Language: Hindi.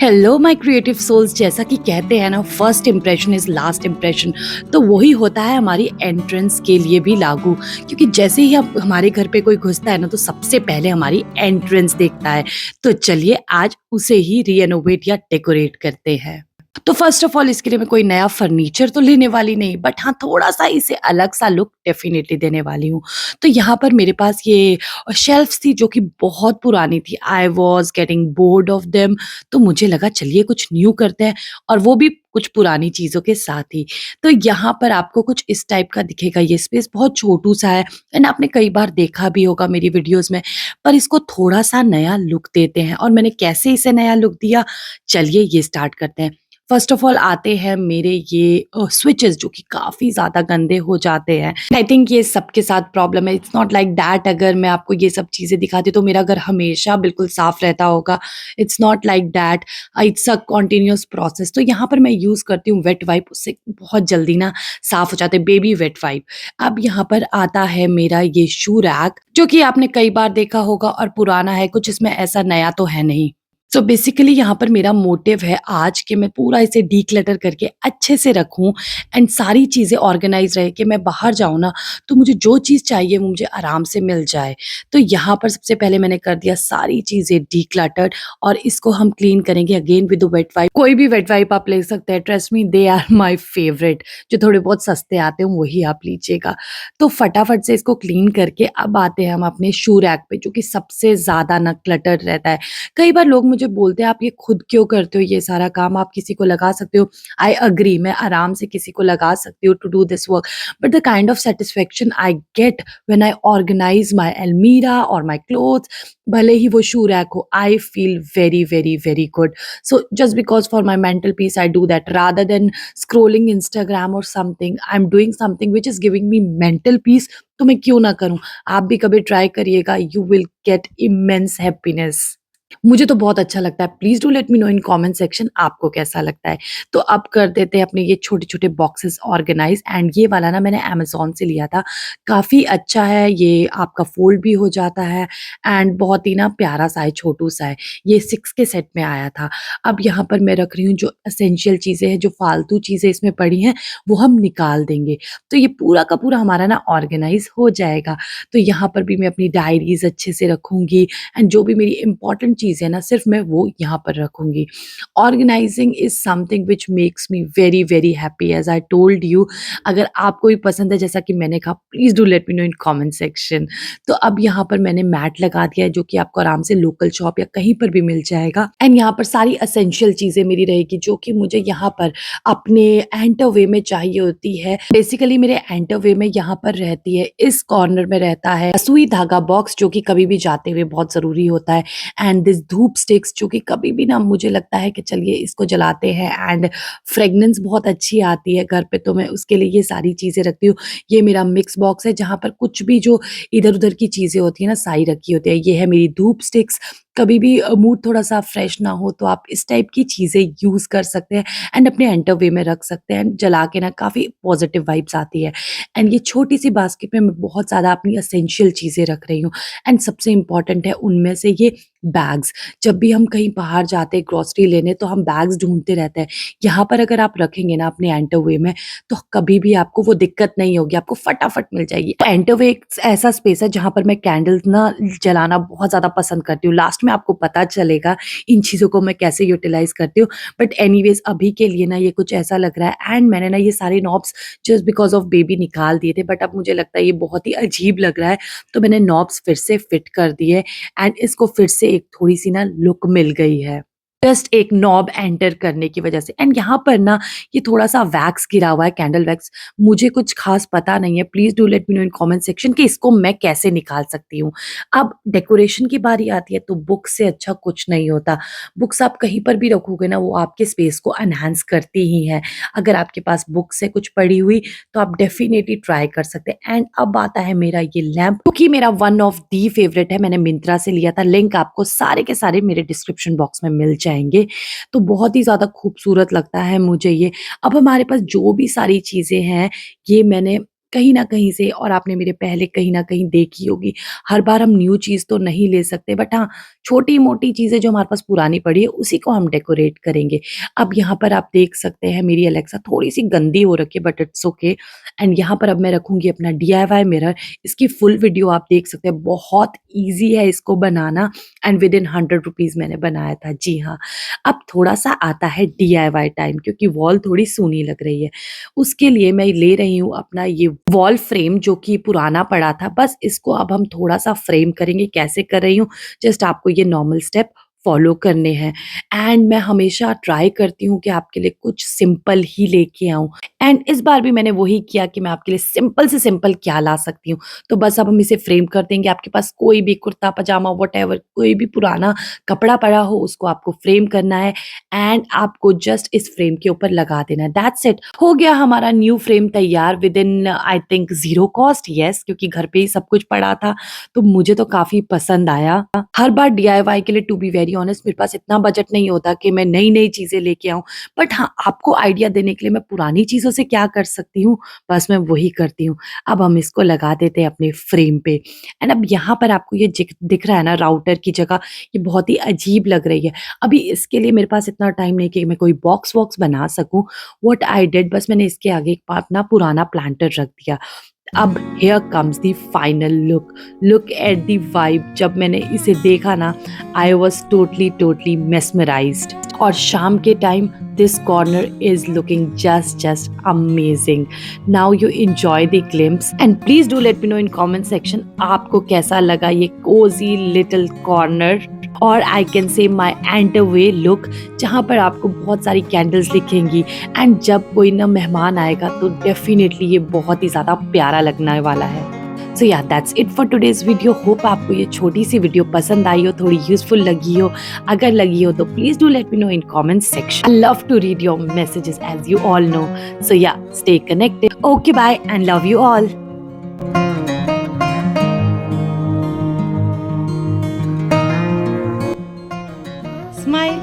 Hello my creative souls. जैसा कि कहते हैं ना, first impression is last impression. तो वही होता है हमारी एंट्रेंस के लिए भी लागू, क्योंकि जैसे ही अब हमारे घर पे कोई घुसता है ना, तो सबसे पहले हमारी एंट्रेंस देखता है। तो चलिए आज उसे ही रीएनोवेट या डेकोरेट करते हैं। तो फर्स्ट ऑफ ऑल इसके लिए मैं कोई नया फर्नीचर तो लेने वाली नहीं, बट हाँ, थोड़ा-सा इसे अलग सा लुक डेफ़िनेटली देने वाली हूँ। तो यहाँ पर मेरे पास ये शेल्फ्स थी जो कि बहुत पुरानी थी। I was getting bored of them. तो मुझे लगा चलिए कुछ न्यू करते हैं, और वो भी कुछ पुरानी चीज़ों के साथ ही। तो यहाँ पर आपको कुछ इस टाइप का दिखेगा। ये स्पेस बहुत छोटू-सा है एंड आपने कई बार देखा भी होगा मेरी वीडियोज़ में, पर इसको थोड़ा-सा नया लुक देते हैं। और मैंने कैसे इसे नया लुक दिया, चलिए ये स्टार्ट करते हैं। फर्स्ट ऑफ ऑल आते हैं मेरे ये स्विचेस जो कि काफ़ी ज़्यादा गंदे हो जाते हैं। आई थिंक ये सबके साथ प्रॉब्लम है। इट्स नॉट लाइक दैट अगर मैं आपको ये सब चीज़ें दिखाती तो मेरा घर हमेशा बिल्कुल साफ रहता होगा। It's not like that. It's a continuous process. तो यहाँ पर मैं यूज़ करती हूँ वेट वाइप, उससे बहुत जल्दी ना साफ हो जाते हैं, बेबी वेट वाइप। अब यहाँ पर आता है मेरा ये शू रैक जो कि आपने कई बार देखा होगा और पुराना है, कुछ इसमें ऐसा नया तो है नहीं। सो बेसिकली यहाँ पर मेरा मोटिव है आज कि मैं पूरा इसे डीक्लटर करके अच्छे से रखूँ एंड सारी चीज़ें ऑर्गेनाइज़ रहे कि मैं बाहर जाऊँ ना, तो मुझे जो चीज़ चाहिए वो मुझे आराम से मिल जाए। तो यहाँ पर सबसे पहले मैंने कर दिया सारी चीज़ें डीक्लटर्ड, और इसको हम क्लीन करेंगे अगेन विद वेट वाइप। कोई भी वेट वाइप आप ले सकते हैं, trust me they are my favourite. जो थोड़े बहुत सस्ते आते हैं वही आप लीजिएगा। तो फटाफट से इसको क्लीन करके अब आते हैं हम अपने शू रैक पे, जो कि सबसे ज़्यादा ना क्लटर्ड रहता है। कई बार लोग मुझे बोलते हैं आप ये खुद क्यों करते हो, ये सारा काम आप किसी को लगा सकते हो। आई एग्री, मैं आराम से किसी को लगा सकती हूँ to do this work, but the kind of satisfaction I get when I organise my अलमीरा और माय क्लोथ्स, भले ही वो शू रैक हो, I feel very very very good. So just because for my mental peace I do that rather than scrolling Instagram और something. I am doing something which is giving me mental peace, तो मैं क्यों ना करूं। आप भी कभी ट्राई करिएगा, you will get immense happiness. मुझे तो बहुत अच्छा लगता है। Please do let me know in comment section आपको कैसा लगता है। तो अब कर देते हैं अपने ये छोटे-छोटे बॉक्सेस ऑर्गेनाइज़, एंड ये वाला ना मैंने अमेज़न से लिया था। काफ़ी अच्छा है, ये आपका फ़ोल्ड भी हो जाता है एंड बहुत ही ना प्यारा-सा है, छोटू-सा है। ये 6 के सेट में आया था। अब यहाँ पर मैं रख रही हूँ जो एसेंशियल चीज़ें हैं, जो फ़ालतू चीज़ें इसमें पड़ी हैं, वो हम निकाल देंगे। तो ये पूरा का पूरा हमारा ना ऑर्गेनाइज़ हो जाएगा। तो यहाँ पर भी मैं अपनी डायरीज़ अच्छे से रखूँगी एंड जो भी मेरी इम्पोर्टेंट चीज़ है ना, सिर्फ मैं वो यहाँ पर रखूँगी। Organising is something which makes me very, very happy as I told you. अगर आपको भी पसंद है जैसा कि मैंने कहा, please do let me know in comment section. तो अब यहाँ पर मैंने मैट लगा दिया है जो कि आपको आराम से लोकल शॉप या कहीं पर भी मिल जाएगा, एंड यहाँ पर सारी एसेंशियल चीज़ें मेरी रहेगी जो कि मुझे यहाँ पर अपने एंटर वे में चाहिए होती है। बेसिकली मेरे एंटर वे में यहाँ पर रहती है, इस कॉर्नर में रहता है सुई धागा बॉक्स, जो कि कभी भी जाते हुए बहुत ज़रूरी होता है, एंड दिस धूप स्टिक्स जो कि कभी भी ना मुझे लगता है कि चलिए इसको जलाते हैं एंड फ्रेगनेंस बहुत अच्छी आती है घर पे, तो मैं उसके लिए ये सारी चीज़ें रखती हूँ। ये मेरा मिक्स बॉक्स है जहाँ पर कुछ भी जो इधर-उधर की चीज़ें होती हैं ना, सारी रखी होती है। ये है मेरी धूप स्टिक्स। कभी भी मूड थोड़ा-सा फ्रेश ना हो तो आप इस टाइप की चीज़ें यूज़ कर सकते हैं एंड अपने एंटर वे में रख सकते हैं, जला के ना काफ़ी पॉजिटिव वाइब्स आती है। एंड ये छोटी-सी बास्केट में मैं बहुत ज़्यादा अपनी एसेंशियल चीज़ें रख रही हूँ, एंड सबसे इम्पोर्टेंट है उनमें से ये बैग्स। जब भी हम कहीं बाहर जाते हैं ग्रोसरी लेने, तो हम बैग्स ढूँढते रहते हैं। यहाँ पर अगर आप रखेंगे ना अपने एंटर वे में, तो कभी भी आपको वो दिक्कत नहीं होगी, आपको फटाफट मिल जाएगी। एंटर वे एक ऐसा स्पेस है जहाँ पर मैं कैंडल्स ना जलाना बहुत ज़्यादा पसंद करती हूँ। लास्ट में आपको पता चलेगा इन चीज़ों को मैं कैसे यूटिलाइज़ करती हूँ। बट एनीवेज़ अभी के लिए ना ये कुछ ऐसा लग रहा है, एंड मैंने ना ये सारे knobs just because of baby निकाल दिए थे, बट अब मुझे लगता है ये बहुत ही अजीब लग रहा है, तो मैंने नॉब्स फिर से फिट कर दिए एंड इसको फिर से एक थोड़ी-सी ना लुक मिल गई है। जस्ट एक नॉब एंटर करने की वजह से, एंड यहाँ पर ना ये थोड़ा-सा वैक्स गिरा हुआ है, कैंडल वैक्स। मुझे कुछ ख़ास पता नहीं है, please do let me know in comment section कि इसको मैं कैसे निकाल सकती हूँ। अब डेकोरेशन की बारी आती है तो बुक से अच्छा कुछ नहीं होता। बुक्स आप कहीं पर भी रखोगे ना, वो आपके स्पेस को एनहांस करती ही हैं। अगर आपके पास बुक्स है कुछ पड़ी हुई, तो आप डेफ़िनेटली ट्राई कर सकते हैं। एंड अब आता है मेरा ये लैंप, क्योंकि मेरा वन ऑफ द फेवरेट है, मैंने मिंत्रा से लिया था। लिंक आपको सारे के सारे मेरे डिस्क्रिप्शन बॉक्स में मिल जाएँगे। तो बहुत ही ज़्यादा खूबसूरत लगता है मुझे ये। अब हमारे पास जो भी सारी चीज़ें हैं, ये मैंने कहीं न कहीं से और आपने मेरे पहले कहीं न कहीं देखी होगी, हर बार हम न्यू चीज़ तो नहीं ले सकते बट हाँ, छोटी-मोटी चीज़ें जो हमारे पास पुरानी पड़ी है उसी को हम डेकोरेट करेंगे। अब यहाँ पर आप देख सकते हैं मेरी अलेक्सा थोड़ी-सी गंदी हो रखी है बट इट्स ओके एंड यहाँ पर अब मैं रखूँगी अपना डीआईवाई मिरर। इसकी फुल वीडियो आप देख सकते हैं, बहुत ईज़ी है इसको बनाना एंड विदिन 100 रुपीज़ मैंने बनाया था। जी हाँ, अब थोड़ा-सा आता है डीआईवाई टाइम क्योंकि वॉल थोड़ी सूनी लग रही है। उसके लिए मैं ले रही हूँ अपना ये वॉल फ्रेम जो कि पुराना पड़ा था, बस इसको अब हम थोड़ा-सा फ्रेम करेंगे। कैसे कर रही हूँ, जस्ट आपको ये नॉर्मल स्टेप फॉलो करने हैं एंड मैं हमेशा ट्राई करती हूँ कि आपके लिए कुछ सिंपल ही लेके आऊँ एंड इस बार भी मैंने वही किया कि मैं आपके लिए सिंपल से सिंपल क्या ला सकती हूँ। तो बस अब हम इसे फ्रेम कर देंगे। आपके पास कोई भी कुर्ता पजामा व्हाटएवर कोई भी पुराना कपड़ा पड़ा हो उसको आपको फ्रेम करना है एंड आपको जस्ट इस फ्रेम के ऊपर लगा देना है। दैट्स इट, हो गया हमारा न्यू फ्रेम तैयार with in I think zero cost. Yes, क्योंकि घर पे ही सब कुछ पड़ा था तो मुझे तो काफ़ी पसंद आया। हर बार डीआईवाई के लिए टू बी वेरी ऑनेस्ट मेरे पास इतना बजट नहीं होता कि मैं नई-नई चीज़ें लेके आऊँ। बट हाँ, आपको आइडिया देने के लिए मैं पुरानी चीज़ों से क्या कर सकती हूँ, बस मैं वही करती हूँ। अब हम इसको लगा देते हैं अपने फ्रेम पे एंड अब यहाँ पर आपको ये दिख रहा है ना राउटर की जगह, ये बहुत ही अजीब लग रही है। अभी इसके लिए मेरे पास इतना टाइम नहीं कि मैं कोई बॉक्स वॉक्स बना सकूँ। व्हाट आई डिड, बस मैंने इसके आगे एक अपना पुराना प्लांटर रख दिया। अब here comes the final look, look at the vibe. जब मैंने इसे देखा ना, I was totally totally mesmerised और शाम के time this corner is looking just amazing. Now you enjoy the glimpse and please do let me know in comment section आपको कैसा लगा ये कोजी लिटिल कॉर्नर और I can say my and way look, जहाँ पर आपको बहुत सारी कैंडल्स दिखेंगी एंड जब कोई ना मेहमान आएगा तो डेफिनेटली ये बहुत ही ज़्यादा प्यारा लगने वाला है। सो या that's it for today's video. Hope आपको ये छोटी सी वीडियो पसंद आई हो, थोड़ी यूजफुल लगी हो। अगर लगी हो तो please do let me know in comment section. I love to read your messages as you all know. So yeah stay connected. Okay bye and love you all. Smile.